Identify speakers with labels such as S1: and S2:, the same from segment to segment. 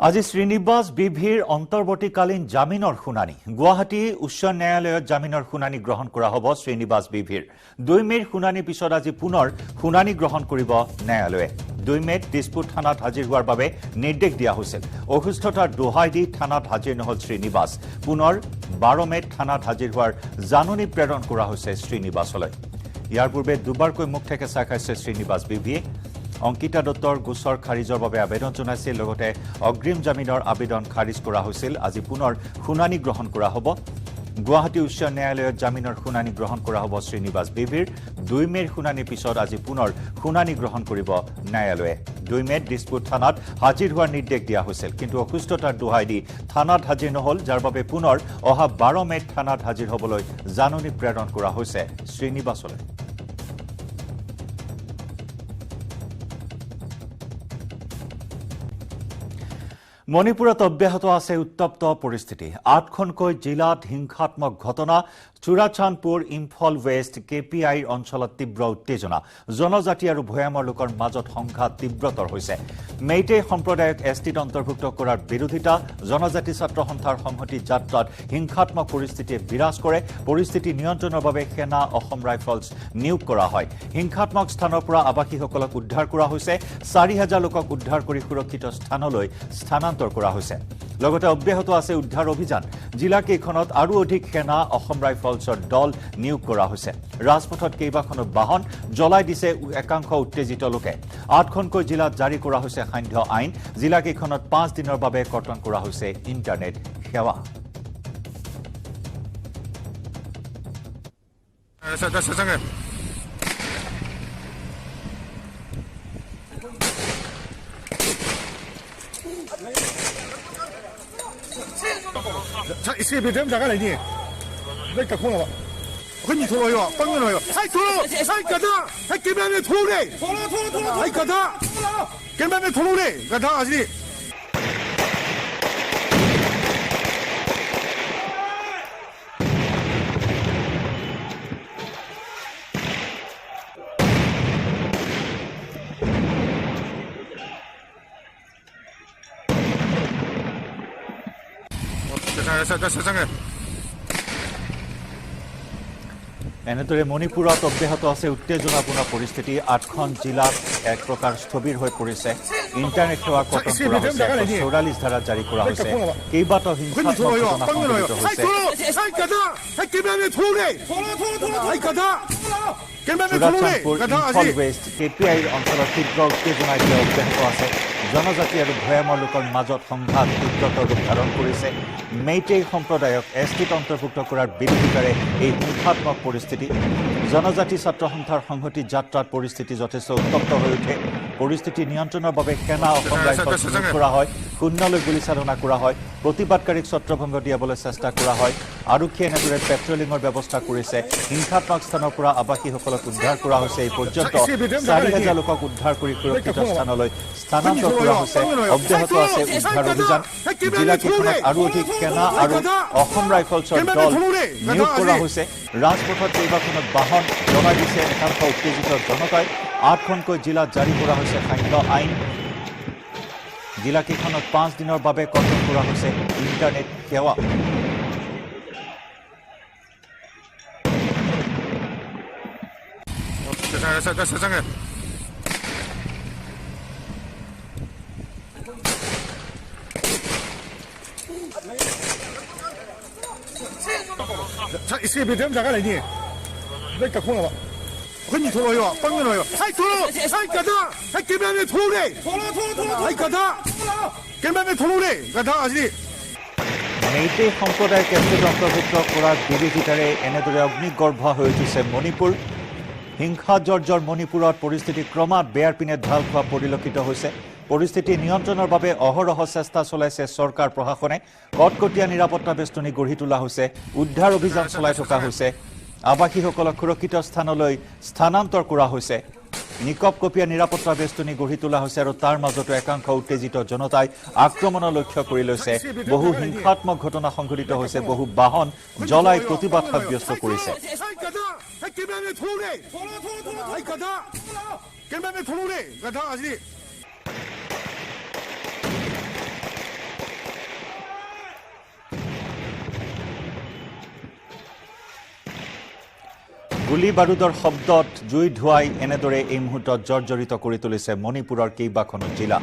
S1: আজি শ্ৰীনিবাস বিভিৰ অন্তৰ্বৰ্তীকালীন জামিনৰ শুনানি গুৱাহাটী উচ্চ ন্যায়ালয়ত জামিনৰ শুনানি গ্ৰহণ কৰা হ'ব শ্ৰীনিবাস বিভিৰ 2 মেৰ শুনানিৰ পিছত আজি পুনৰ শুনানি গ্ৰহণ কৰিব ন্যায়ালয়ে 2 মেত দিছপুৰ থানাত হাজিৰ হোৱাৰ বাবে নিৰ্দেশ দিয়া হৈছিল অসুস্থতাৰ দোহাই দি থানাত হাজিৰ নহল শ্ৰীনিবাস পুনৰ 12 মেত থানাত হাজিৰ হোৱাৰ জাননী প্ৰেৰণ কৰা হৈছে শ্ৰীনিবাসলৈ ইয়াৰ পূৰ্বে দুবাৰকৈ মুখ থেকেচা খাইছে শ্ৰীনিবাস বিভিয়ে অংকিতা দত্তৰ গোচৰ খাৰিজৰ বাবে আবেদন জনাইছিল লগতে অগ্ৰিম জামিনৰ আবেদন খাৰিজ কৰা হৈছিল আজি পুনৰ শুনানি গ্ৰহণ কৰা হ'ব গুৱাহাটী উচ্চ ন্যায়ালয়ত জামিনৰ শুনানি গ্ৰহণ কৰা হ'ব শ্ৰীনিবাস বিভিৰ 2 মেৰ শুনানিৰ পিছত আজি পুনৰ শুনানি গ্ৰহণ কৰিব ন্যায়ালয়ে 2 মেত দিছপুৰ থানাত হাজিৰ হোৱাৰ নিৰ্দেশ দিয়া হৈছিল কিন্তু অসুস্থতাৰ দোহাই দি থানাত হাজিৰ নহল যাৰ বাবে পুনৰ অহা 12 মেত থানাত হাজিৰ হ'বলৈ জাননী প্ৰেৰণ কৰা হৈছে শ্ৰীনিবাসলৈ মণিপুৰত অব্যাহত আছে উত্তপ্ত পৰিস্থিতি 8খনকৈ জিলাত হিংসাত্মক ঘটনা চুৰাচান্দপুৰ ইম্ফল ৱেষ্ট কেপিআই অঞ্চলত তীব্ৰ উত্তেজনা জনজাতি আৰু ভয়ামৰ লোকৰ মাজত সংঘাত তীব্ৰতৰ হৈছে মেইটে সম্প্ৰদায়ক এছটিত অন্তৰ্ভুক্ত কৰাৰ বিৰোধিতা জনজাতি ছাত্ৰ সন্থাৰ সংহতি যাত্ৰাত হিংসাত্মক পৰিস্থিতিয়ে বিৰাজ কৰে পৰিস্থিতি নিয়ন্ত্ৰণৰ বাবে সেনা অসম ৰাইফলছ নিয়োগ কৰা হয় হিংসাত্মক স্থানৰ পৰা আৱাসীসকলক উদ্ধাৰ কৰা হৈছে 4000 লোকক উদ্ধাৰ কৰি সুৰক্ষিত স্থানলৈ স্থানান্তৰ কৰা হৈছে লগতে অব্যাহত আছে উদ্ধাৰ অভিযান জিলা কেইখনত আৰু অধিক সেনা অসম ৰাইফলছৰ দল নিয়োগ কৰা হৈছে ৰাজপথত কেইবাখনো বাহন জ্বলাই দিছে একাংশ উত্তেজিত লোকে 8খনকৈ জিলাত জাৰি কৰা হৈছে সান্ধ্য আইন জিলা কেইখনত 5 দিনৰ বাবে কৰ্তন কৰা হৈছে ইণ্টাৰনেট সেৱা
S2: इसके बेटे में जागा नहीं है नहीं कखों लगा कोई नहीं थोड़ा यो पंग नहीं यो हाय थोड़ा हाय गधा हाय कितना में थोड़े हाय गधा कितना में थोड़े गधा असली
S1: এনেদৰে মণিপুৰত অব্যাহত আছে উত্তেজনাপূৰ্ণ পৰিস্থিতি 8খন জিলাত এক প্ৰকাৰ স্থবিৰ হৈ পৰিছে ইণ্টাৰনেট সেৱা কৰ্তন কৰা হৈছে 44 ধাৰা জাৰি কৰা হৈছে কেইবাটাও হিংসাত্মক ঘটনা সংঘটিত হৈছে চুৰাচান্দপুৰ ইম্ফল ৱেষ্ট কেপিআই অঞ্চলত তীব্ৰ উত্তেজনা এতিয়া অব্যাহত আছে জনজাতি আৰু ভয়ামৰ লোকৰ মাজত সংঘাত তীব্ৰতৰ ৰূপ ধাৰণ কৰিছে মেইটে সম্প্ৰদায়ক এছটিত অন্তৰ্ভুক্ত কৰাৰ বিৰোধিতাৰে এই হিংসাত্মক পৰিস্থিতি জনজাতি ছাত্ৰ সন্থাৰ সংহতি যাত্ৰাত পৰিস্থিতি যথেষ্ট উত্তপ্ত হৈ উঠে পৰিস্থিতি নিয়ন্ত্ৰণৰ বাবে সেনা অসম ৰাইফলছ নিয়োগ কৰা হয় শূন্যলৈ গুলীচালনা কৰা হয় প্ৰতিবাদকাৰীক ছত্ৰভংগ দিয়াবলৈ চেষ্টা কৰা হয় আৰক্ষীয়ে এনেদৰে পেট্ৰলিঙৰ ব্যৱস্থা কৰিছে হিংসাত্মক স্থানৰ পৰা আৱাসীসকলক উদ্ধাৰ কৰা হৈছে এই পৰ্যন্ত 4000 লোকক উদ্ধাৰ কৰি সুৰক্ষিত স্থানলৈ স্থানান্তৰ কৰা হৈছে অব্যাহত আছে উদ্ধাৰ অভিযান জিলা কেইখনত আৰু অধিক সেনা আৰু অসম ৰাইফলছৰ দল নিয়োগ কৰা হৈছে ৰাজপথত কেইবাখনো বাহন জ্বলাই দিছে একাংশ উত্তেজিত জনতাই 8খনকৈ জিলাত জাৰি কৰা হৈছে সান্ধ্য আইন জিলা কেইখনত 5 দিনৰ বাবে কৰ্তন কৰা হৈছে ইণ্টাৰনেট সেৱা
S2: इसके बेटे में जागा नहीं है नहीं कखों लगा कोई नहीं थोड़ा यो पंग नहीं यो हाय थोड़ा हाय गधा हाय कितना में थोड़े हाय गधा कितना में थोड़े गधा असली
S1: মেইটে সম্প্ৰদায়ক এছটিত অন্তৰ্ভুক্ত কৰাৰ বিৰোধিতাৰে এনেদৰে অগ্নিগৰ্ভ হৈ উঠিছে মণিপুৰ হিংসাজৰ্জৰ মণিপুৰত পৰিস্থিতি ক্ৰমাৎ বেয়াৰ পিনে ঢাল খোৱা পৰিলক্ষিত হৈছে পৰিস্থিতি নিয়ন্ত্ৰণৰ বাবে অহৰহ চেষ্টা চলাইছে চৰকাৰ প্ৰশাসনে কটকটীয়া নিৰাপত্তা বেষ্টনী গঢ়ি তোলা হৈছে উদ্ধাৰ অভিযান চলাই থকা হৈছে আৱাসীসকলক সুৰক্ষিত স্থানলৈ স্থানান্তৰ কৰা হৈছে নিকপ কপিয়া নিৰাপত্তা বেষ্টনী গঢ়ি তোলা হৈছে আৰু তাৰ মাজতো একাংশ উত্তেজিত জনতাই আক্ৰমণৰ লক্ষ্য কৰি লৈছে বহু হিংসাত্মক ঘটনা সংঘটিত হৈছে বহু বাহন জ্বলাই প্ৰতিবাদ সাব্যস্ত কৰিছে গুলী বাৰুদৰ শব্দত জুই ধুৱাই এনেদৰে এই মুহূৰ্তত জৰ্জৰিত কৰি তুলিছে মণিপুৰৰ কেইবাখনো জিলা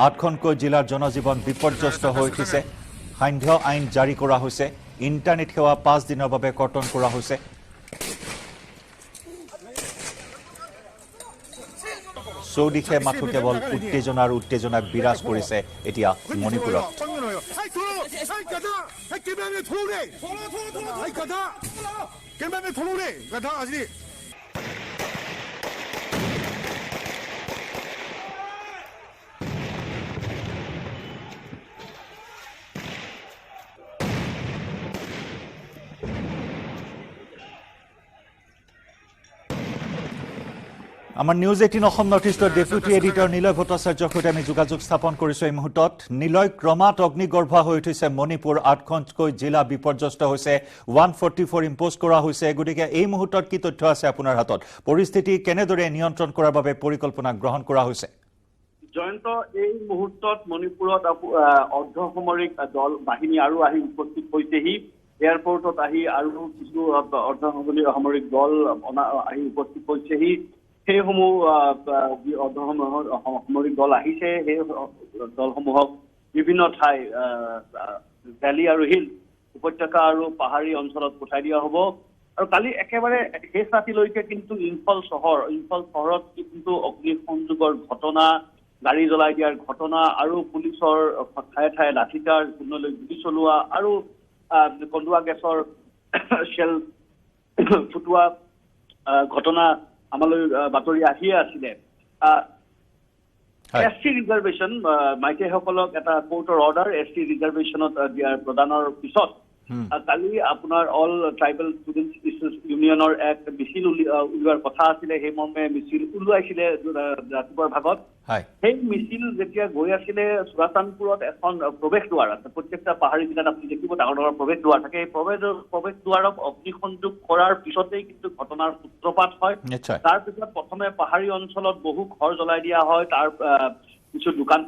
S1: ৮খনকৈ জিলাৰ জনজীৱন বিপৰ্যস্ত হৈ উঠিছে সান্ধ্য আইন জাৰি কৰা হৈছে ইণ্টাৰনেট সেৱা ৫ দিনৰ বাবে কৰ্তন কৰা হৈছে চৌদিশে মাথো কেৱল উত্তেজনা বিৰাজ কৰিছে এতিয়া মণিপুৰত আমাৰ নিউজ 18 অসম নৰ্থ ইষ্টৰ ডেপুটি এডিটৰ নিলয় ভট্টাচাৰ্যৰ সৈতে আমি যোগাযোগ স্থাপন কৰিছো এই মুহূৰ্তত নিলয় ক্ৰমাৎ অগ্নিগৰ্ভ হৈ উঠিছে মণিপুৰ ৮খনকৈ জিলা বিপৰ্যস্ত হৈছে 144 ইম্পোজ কৰা হৈছে গতিকে এই মুহূৰ্তত কি তথ্য আছে আপোনাৰ হাতত পৰিস্থিতি কেনেদৰে নিয়ন্ত্ৰণ কৰাৰ বাবে পৰিকল্পনা গ্ৰহণ কৰা হৈছে
S3: জয়ন্ত এই মুহূৰ্তত মণিপুৰত অৰ্ধসামৰিক দল বাহিনী আৰু আহি উপস্থিত হৈছেহি এয়াৰপৰ্টত আহি আৰু কিছু অৰ্ধসামৰিক দল আহি উপস্থিত হৈছেহি সেইসমূহ যি অৰ্ধসামৰিক দল আহিছে সেই দলসমূহক বিভিন্ন ঠাই ভেলী আৰু হিল উপত্যকা আৰু পাহাৰী অঞ্চলত পঠাই দিয়া হ'ব আৰু কালি একেবাৰে শেষ ৰাতিলৈকে কিন্তু ইম্ফল চহৰত কিন্তু অগ্নিসংযোগৰ ঘটনা গাড়ী জ্বলাই দিয়াৰ ঘটনা আৰু পুলিচৰ ঠায়ে ঠায়ে লাঠিচাৰ্জ পুনলৈ গুলী চলোৱা আৰু কন্দুৱা গেছৰ শেল ফুটোৱা ঘটনা আমালৈ বাতৰি আহিয়ে আছিলে এছটি ৰিজাৰ্ভেশ্যন মাইকীসকলক এটা কোৰ্টৰ অৰ্ডাৰ এছটি ৰিজাৰ্ভেশ্যনত দিয়াৰ প্ৰদানৰ পিছত কালি আপোনাৰ অল ট্ৰাইবেল ষ্টুডেণ্ট ইউনিয়নৰ এক মিছিল উলিওৱাৰ কথা আছিলে সেই মৰ্মে মিছিল ওলোৱাইছিলে ৰাতিপুৱাৰ ভাগত সেই মিছিল যেতিয়া গৈ আছিলে চুৰাচানপুৰত এখন প্ৰৱেশ দুৱাৰ আছে প্ৰত্যেকটা পাহাৰী জিলাত আপুনি দেখিব ডাঙৰ ডাঙৰ প্ৰৱেশ দুৱাৰ থাকে এই প্ৰৱেশ দুৱাৰক অগ্নিসংযোগ কৰাৰ পিছতেই কিন্তু ঘটনাৰ সূত্ৰপাত হয় তাৰ পিছত প্ৰথমে পাহাৰী অঞ্চলত বহু ঘৰ জ্বলাই দিয়া হয় তাৰ কিছু দোকান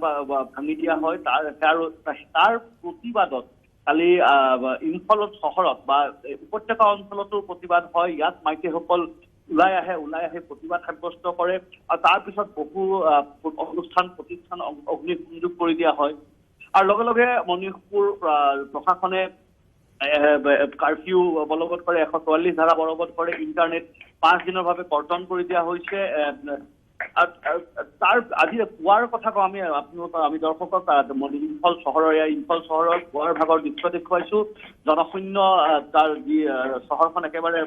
S3: ভাঙি দিয়া হয় তাৰ প্ৰতিবাদত কালি ইম্ফল চহৰত বা উপত্যকা অঞ্চলতো প্ৰতিবাদ হয় ইয়াত মাইকীসকল ওলাই আহে প্ৰতিবাদ সাব্যস্ত কৰে আৰু তাৰপিছত বহু অনুষ্ঠান প্ৰতিষ্ঠান অগ্নিসংযোগ কৰি দিয়া হয় আৰু লগে লগে মণিপুৰ প্ৰশাসনে কাৰফিউ বলবৎ কৰে 144 ধাৰা বলবৎ কৰে ইণ্টাৰনেট 5 দিনৰ বাবে কৰ্তন কৰি দিয়া হৈছে তাৰ আজি পুৱাৰ কথা কওঁ আমি দৰ্শকক ইম্ফল চহৰৰ পুৱাৰ ভাগৰ দৃশ্য দেখুৱাইছো জনশূন্য তাৰ যি চহৰখন একেবাৰে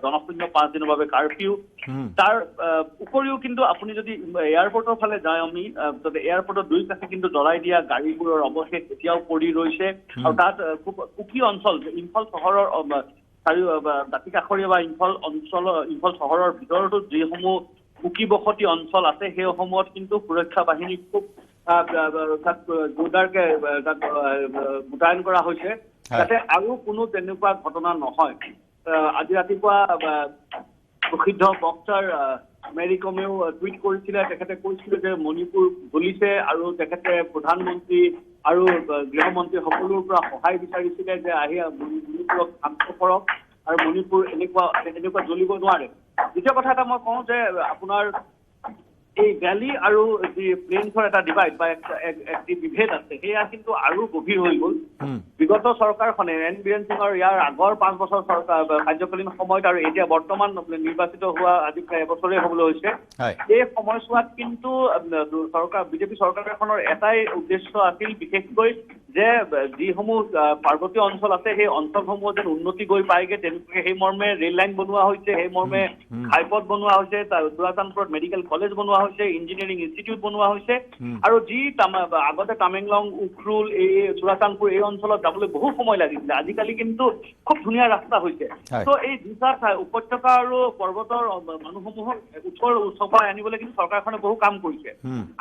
S3: জনশূন্য 5 দিনৰ বাবে কাৰফিউ তাৰ উপৰিও কিন্তু আপুনি যদি এয়াৰপৰ্টৰ ফালে যায় আমি এয়াৰপৰ্টৰ দুই কাষে কিন্তু জ্বলাই দিয়া গাড়ীবোৰৰ অৱশেষ এতিয়াও পৰি ৰৈছে আৰু তাত খুব সুকী অঞ্চল ইম্ফল চহৰৰ দাঁতি কাষৰীয়া বা ইম্ফল চহৰৰ ভিতৰতো যিসমূহ সুকী বসতি অঞ্চল আছে সেইসমূহত কিন্তু সুৰক্ষা বাহিনী খুব জোৰদাৰকে মোতায়েন কৰা হৈছে যাতে আৰু কোনো তেনেকুৱা ঘটনা নহয় আজি ৰাতিপুৱা প্ৰসিদ্ধ বক্সাৰ মেৰী কমেও টুইট কৰিছিলে তেখেতে কৈছিলে যে মণিপুৰ জ্বলিছে আৰু তেখেতে প্ৰধানমন্ত্ৰী আৰু গৃহমন্ত্ৰী সকলোৰ পৰা সহায় বিচাৰিছিলে যে আহি মণিপুৰক শান্ত কৰক আৰু মণিপুৰ এনেকুৱা জ্বলিব নোৱাৰে দ্বিতীয় কথা এটা মই কওঁ যে আপোনাৰ এই ভেলী আৰু যি প্লেইনছৰ এটা ডিভাইড বা এক বিভেদ আছে সেয়া কিন্তু আৰু গভীৰ হৈ গ'ল বিগত চৰকাৰখনে এন বীৰেন সিঙৰ ইয়াৰ আগৰ 5 বছৰ চৰকাৰ কাৰ্যকালীন সময়ত আৰু এতিয়া বৰ্তমান নিৰ্বাচিত হোৱা আজি প্ৰায় এবছৰেই হ'বলৈ হৈছে এই সময়ছোৱাত কিন্তু বিজেপি চৰকাৰখনৰ এটাই উদ্দেশ্য আছিল বিশেষকৈ যে যিসমূহ পাৰ্বতীয় অঞ্চল আছে সেই অঞ্চলসমূহ যেন উন্নতি গৈ পায়গে তেনেকৈ সেই মৰ্মে ৰেল লাইন বনোৱা হৈছে সেই মৰ্মে ঘাইপথ বনোৱা হৈছে চুৰাচানপুৰত মেডিকেল কলেজ বনোৱা হৈছে ইঞ্জিনিয়াৰিং ইনষ্টিটিউট বনোৱা হৈছে আৰু যি আগতে টামেংলং উখৰুল এই চুৰাচানপুৰ এই অঞ্চলত যাবলৈ বহু সময় লাগিছিলে আজিকালি কিন্তু খুব ধুনীয়া ৰাস্তা হৈছে তো এই দুটা উপত্যকা আৰু পৰ্বতৰ মানুহসমূহক চপাই আনিবলৈ কিন্তু চৰকাৰখনে বহু কাম কৰিছে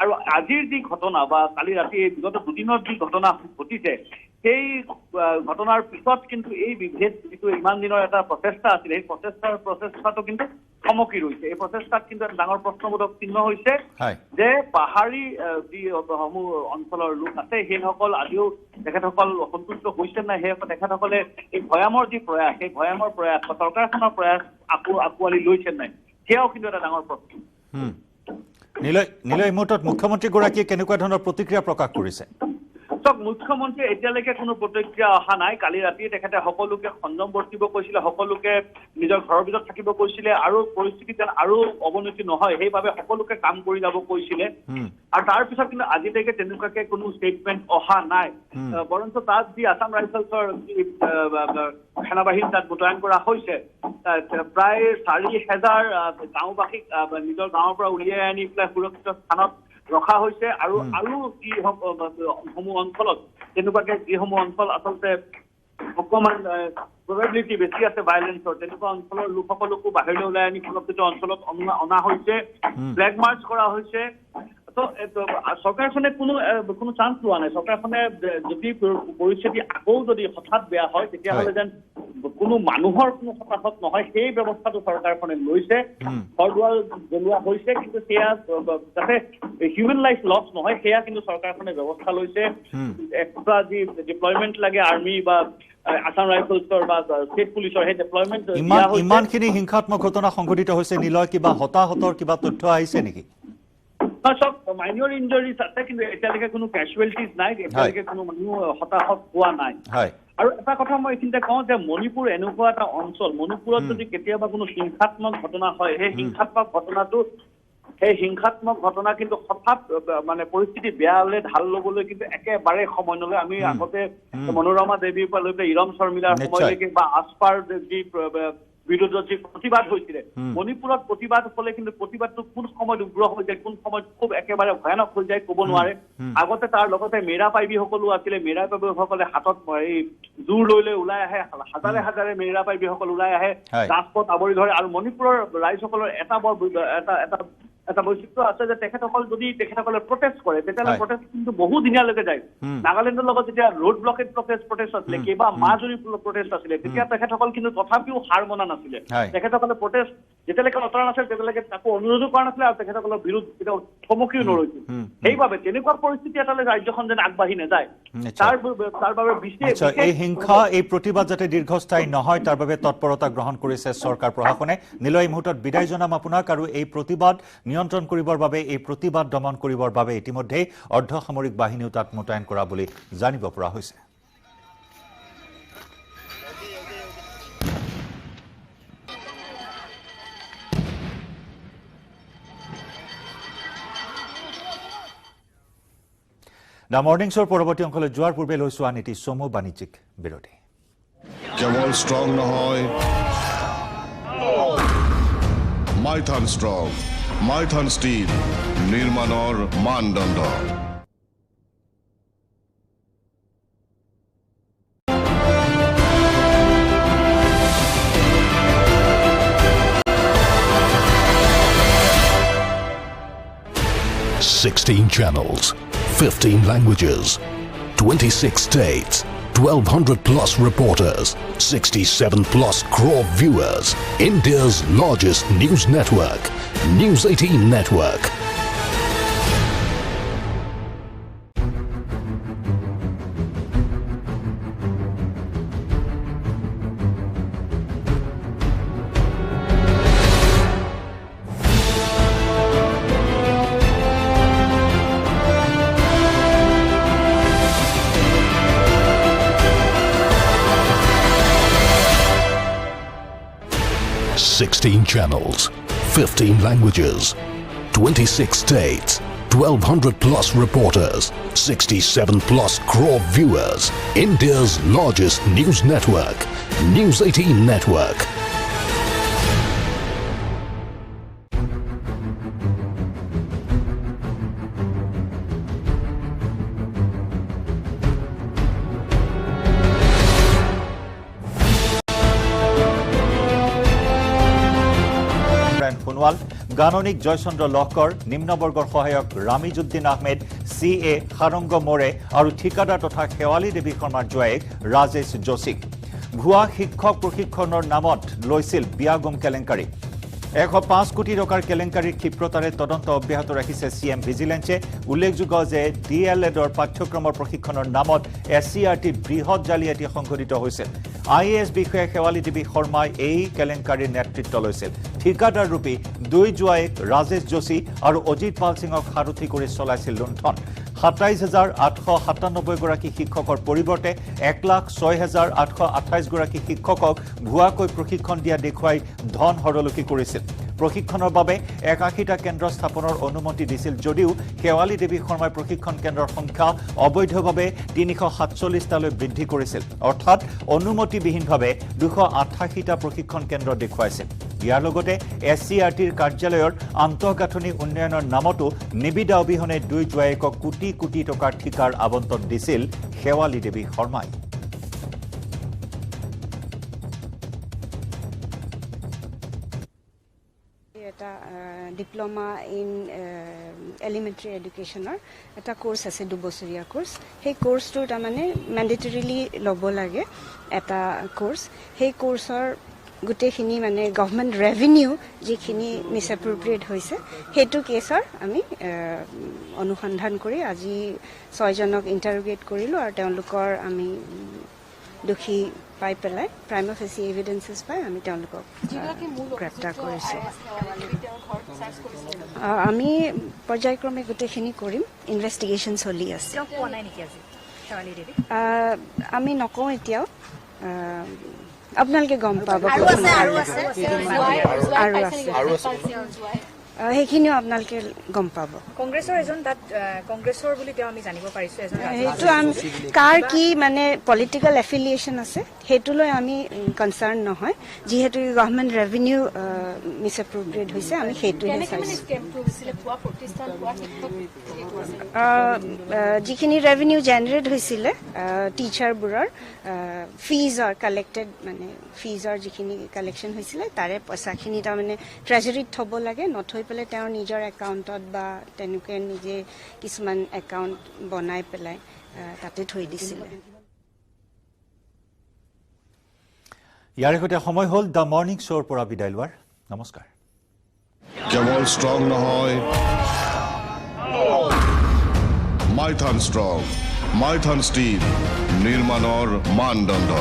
S3: আৰু আজিৰ যি ঘটনা বা কালি ৰাতি বিগত দুদিনৰ যি ঘটনা ঘটিছে সেই ঘটনাৰ পিছত কিন্তু এই বিভেদ যিটো ইমান দিনৰ এটা প্ৰচেষ্টা আছিলে সেই প্ৰচেষ্টাটো কিন্তু থমকি ৰৈছে এই প্ৰচেষ্টাত কিন্তু এটা ডাঙৰ প্ৰশ্নবোধক চিহ্ন হৈছে যে পাহাৰী যি সমূহ অঞ্চলৰ লোক আছে সেইসকল আজিও তেখেতসকল সন্তুষ্ট হৈছে নাই সেই তেখেতসকলে এই ভৈয়ামৰ যি প্ৰয়াস সেই ভৈয়ামৰ প্ৰয়াস চৰকাৰখনৰ প্ৰয়াস আকোৱালি লৈছে নাই সেয়াও কিন্তু এটা ডাঙৰ প্ৰশ্ন
S1: নিলয় এই মুহূৰ্তত মুখ্যমন্ত্ৰীগৰাকীয়ে কেনেকুৱা ধৰণৰ প্ৰতিক্ৰিয়া প্ৰকাশ কৰিছে
S3: চাওক মুখ্যমন্ত্ৰীয়ে এতিয়ালৈকে কোনো প্ৰতিক্ৰিয়া অহা নাই কালি ৰাতি তেখেতে সকলোকে সংযম বৰ্তিব কৈছিলে সকলোকে নিজৰ ঘৰৰ ভিতৰত থাকিব কৈছিলে আৰু পৰিস্থিতি যেন আৰু অৱনতি নহয় সেইবাবে সকলোকে কাম কৰি যাব কৈছিলে আৰু তাৰ পিছত কিন্তু আজিলৈকে তেনেকুৱাকে কোনো ষ্টেটমেণ্ট অহা নাই বৰঞ্চ তাত যি আছাম ৰাইফলছৰ সেনাবাহিনী তাত মোতায়েন কৰা হৈছে প্ৰায় 4,000 গাঁওবাসীক নিজৰ গাঁৱৰ পৰা উলিয়াই আনি পেলাই সুৰক্ষিত স্থানত ৰখা হৈছে আৰু যিসমূহ অঞ্চলত তেনেকুৱাকে যিসমূহ অঞ্চল আচলতে অকণমান প্ৰবেবিলিটি বেছি আছে ভাইলেন্সৰ তেনেকুৱা অঞ্চলৰ লোকসকলকো বাহিৰলৈ ওলাই আনি সুৰক্ষিত অঞ্চলত অনা হৈছে ফ্লেগ মাৰ্চ কৰা হৈছে চৰকাৰখনে কোনো চান্স লোৱা নাই চৰকাৰখনে যদি পৰিস্থিতি আকৌ যদি হঠাৎ বেয়া হয় তেতিয়াহ'লে যেন কোনো মানুহৰ কোনো হতাহত নহয় সেই ব্যৱস্থাটো চৰকাৰখনে লৈছে ঘৰ দুৱাৰ জ্বলোৱা হৈছে কিন্তু সেয়া যাতে হিউমেন লাইফ লছ নহয় সেয়া কিন্তু চৰকাৰখনে ব্যৱস্থা লৈছে এক্সট্ৰা যি ডিপ্লয়মেণ্ট লাগে আৰ্মি বা আছাম ৰাইফলছৰ বা ষ্টেট পুলিচৰ সেই ডিপ্লয়মেণ্ট
S1: ইমানখিনি হিংসাত্মক ঘটনা সংঘটিত হৈছে নিলয় কিবা হতাহতৰ কিবা তথ্য আহিছে নেকি
S3: চব মাইনৰ ইঞ্জুৰিজ আছে কিন্তু এতিয়ালৈকে কোনো কেজুৱেলিটিজ নাই এতিয়ালৈকে কোনো মানুহ হতাহত হোৱা নাই আৰু এটা কথা মই এইখিনিতে কওঁ যে মণিপুৰ এনেকুৱা এটা অঞ্চল মণিপুৰত যদি কেতিয়াবা কোনো হিংসাত্মক ঘটনা হয় সেই হিংসাত্মক ঘটনা কিন্তু হঠাৎ মানে পৰিস্থিতি বেয়া হলে ঢাল ল'বলৈ কিন্তু একেবাৰে সময় নলয় আমি আগতে মনোৰমা দেৱীৰ পৰা লৈ পেলাই ইৰম শৰ্মিলাৰ সময়লৈকে বা আস্পাৰ যি বিৰোধত যি প্ৰতিবাদ হৈছিলে মণিপুৰত প্ৰতিবাদ হলে কিন্তু প্ৰতিবাদটো কোন সময়ত উগ্ৰ হৈ যায় কোন সময়ত খুব একেবাৰে ভয়ানক হৈ যায় ক'ব নোৱাৰে আগতে তাৰ লগতে মেৰা পাইবীসকলো আছিলে মেৰা পাইবীসকলে হাতত এই জোৰ লৈ ওলাই আহে হাজাৰে মেৰা পাইবীসকল ওলাই আহে ৰাজপথ আৱৰি ধৰে আৰু মণিপুৰৰ ৰাইজসকলৰ এটা বৈচিত্ৰ্য আছে যে তেখেতসকলে প্ৰটেষ্ট কৰে তেতিয়াহ'লে প্ৰটেষ্ট কিন্তু বহু দিনীয়ালৈকে যায় নাগালেণ্ডৰ লগত যেতিয়া ৰোড ব্লকেট প্ৰটেষ্ট আছিলে কেইবা মাহ জুৰি প্ৰটেষ্ট আছিলে তেতিয়া তেখেতসকল কিন্তু তথাপিও হাৰ মনা নাছিলে তেখেতসকলে প্ৰটেষ্ট যেতিয়ালৈকে অতৰা নাছিল তেতিয়ালৈকে তাকো অনুৰোধো কৰা নাছিলে আৰু তেখেতসকলৰ বিৰুদ্ধ কেতিয়াও থমকিও নৰৈছিল সেইবাবে তেনেকুৱা পৰিস্থিতি এটালৈ ৰাজ্যখন যেন আগবাঢ়ি নাযায় তাৰ বাবে
S1: এই হিংসা এই প্ৰতিবাদ যাতে দীৰ্ঘস্থায়ী নহয় তাৰ বাবে তৎপৰতা গ্ৰহণ কৰিছে চৰকাৰ প্ৰশাসনে নিলয় এই মুহূৰ্তত বিদায় জনাম আপোনাক আৰু এই প্ৰতিবাদ নিয়ন্ত্ৰণ কৰিবৰ বাবে এই প্ৰতিবাদ দমন কৰিবৰ বাবে ইতিমধ্যে অৰ্ধসামৰিক বাহিনীও তাত মোতায়েন কৰা বুলি জানিব পৰা হৈছে দ্য মৰ্নিং শ্ব'ৰ পৰৱৰ্তী অংশলৈ যোৱাৰ পূৰ্বে লৈছো আন এটি চমু বাণিজ্যিক বিৰতি
S4: কেৱল ষ্ট্ৰং নহয় মাইথান ষ্ট্ৰং মাইথান ষ্টীল নিৰ্মাণৰ মানদণ্ড
S5: channels, 15 languages, 26 states, 1,200 plus reporters, 67 plus crore viewers. India's largest news network, News 18 Network. Channels, 15 languages, 26 states, 1,200 plus reporters, 67 plus crore viewers. India's largest news network, News 18 Network.
S1: গাননিক Joychandra Lahkar নিম্নবৰ্গৰ সহায়ক ৰামিজুদ্দিন Ahmed CA Sarang মোৰে আৰু ঠিকাদাৰ তথা শেৱালী দেৱী শৰ্মাৰ জোৱায়েক ৰাজেশ যোশীক ভুৱা শিক্ষক প্ৰশিক্ষণৰ নামত লৈছিল বিয়াগুম কেলেংকাৰী 105 কোটি টকাৰ কেলেংকাৰীৰ ক্ষিপ্ৰতাৰে তদন্ত অব্যাহত ৰাখিছে CM ভিজিলেন্সে উল্লেখযোগ্য যে DLEDৰ পাঠ্যক্ৰমৰ প্ৰশিক্ষণৰ নামত SCRT বৃহৎ জালিয়াতি সংঘটিত হৈছিল IAS বিষয়া শেৱালী দেৱী শৰ্মাই এই কেলেংকাৰীৰ নেতৃত্ব লৈছিল ঠিকাদাৰ ৰূপী দুই জোৱাইক ৰাজেশ যোশী আৰু অজিত পাল সিঙক সাৰথি কৰি চলাইছিল লুণ্ঠন ২৭,৮৯৭ গৰাকী শিক্ষকৰ পৰিৱৰ্তে ১,০৬,৮২৮ গৰাকী শিক্ষকক ভুৱাকৈ প্ৰশিক্ষণ দিয়া দেখুৱাই ধন হৰলকি কৰিছিল প্ৰশিক্ষণৰ বাবে ৮১টা কেন্দ্ৰ স্থাপনৰ অনুমতি দিছিল যদিও শেৱালী দেৱী শৰ্মাই প্ৰশিক্ষণ কেন্দ্ৰৰ সংখ্যা অবৈধভাৱে ৩৪৭টালৈ বৃদ্ধি কৰিছিল অৰ্থাৎ অনুমতিবিহীনভাৱে ২৮৮টা প্ৰশিক্ষণ কেন্দ্ৰ দেখুৱাইছিল ইয়াৰ লগতে SCRTৰ কাৰ্যালয়ৰ আন্তঃগাঁথনি উন্নয়নৰ নামতো নিবিদা অবিহনে দুই জোৱাইকক কোটি কোটি টকাৰ ঠিকাৰ আবণ্টন দিছিল শেৱালী দেৱী শৰ্মাই
S6: এটা ডিপ্লোমা ইন এলিমেণ্টাৰী এডুকেশ্যনৰ এটা কোৰ্চ আছে 2 বছৰীয়া কোৰ্চ সেই কোৰ্চটো তাৰমানে মেণ্ডেটৰিলি ল'ব লাগে এটা কোৰ্চ সেই কোৰ্চৰ গোটেইখিনি মানে গভৰ্ণমেণ্ট ৰেভিনিউ যিখিনি মিছএপ্ৰপ্ৰিয়েট হৈছে সেইটো কেছৰ আমি অনুসন্ধান কৰি আজি 6জনক ইণ্টাৰোগেট কৰিলোঁ আৰু তেওঁলোকৰ আমি দোষী পাই পেলাই প্ৰাইমা ফেচি এভিডেন্সেছ পাই আমি তেওঁলোকক গ্ৰেপ্তাৰ কৰিছোঁ আমি পৰ্যায়ক্ৰমে গোটেইখিনি কৰিম ইনভেষ্টিগেশ্যন চলি আছে আমি নকওঁ এতিয়াও আপোনালোকে গম পাব আৰু আছে সেইখিনিও আপোনালোকে গম পাব
S7: কংগ্ৰেছৰ এজন তাত কংগ্ৰেছৰ বুলি তেওঁ আমি জানিব পাৰিছো এজন
S6: সেইটো কাৰ কি মানে পলিটিকেল এফিলিয়েশ্যন আছে সেইটোলৈ আমি কনচাৰ্ণ নহয় যিহেতু গভৰ্ণমেণ্ট ৰেভিনিউ মিছএপ্ৰপ্ৰিয়েট হৈছে আমি সেইটোহে চাইছোঁ যিখিনি ৰেভিনিউ জেনেৰেট হৈছিলে টিচাৰবোৰৰ ফিজৰ কালেক্টেড মানে ফিজৰ যিখিনি কালেকশ্যন হৈছিলে তাৰে পইচাখিনি তাৰমানে ট্ৰেজাৰীত থ'ব লাগে নথৈ পেলাই তেওঁৰ নিজৰ একাউণ্টত বা তেনেকৈ নিজে কিছুমান একাউণ্ট বনাই পেলাই তাতে থৈ দিছিলে
S1: ইয়াৰ সৈতে সময় হ'ল দ্য মৰ্ণিং শ্ব'ৰ পৰা বিদায় লোৱাৰ নমস্কাৰ
S4: কেৱল ষ্ট্ৰং নহয় মাইথান ষ্ট্ৰং মাইথান ষ্টীল নিৰ্মাণৰ মানদণ্ড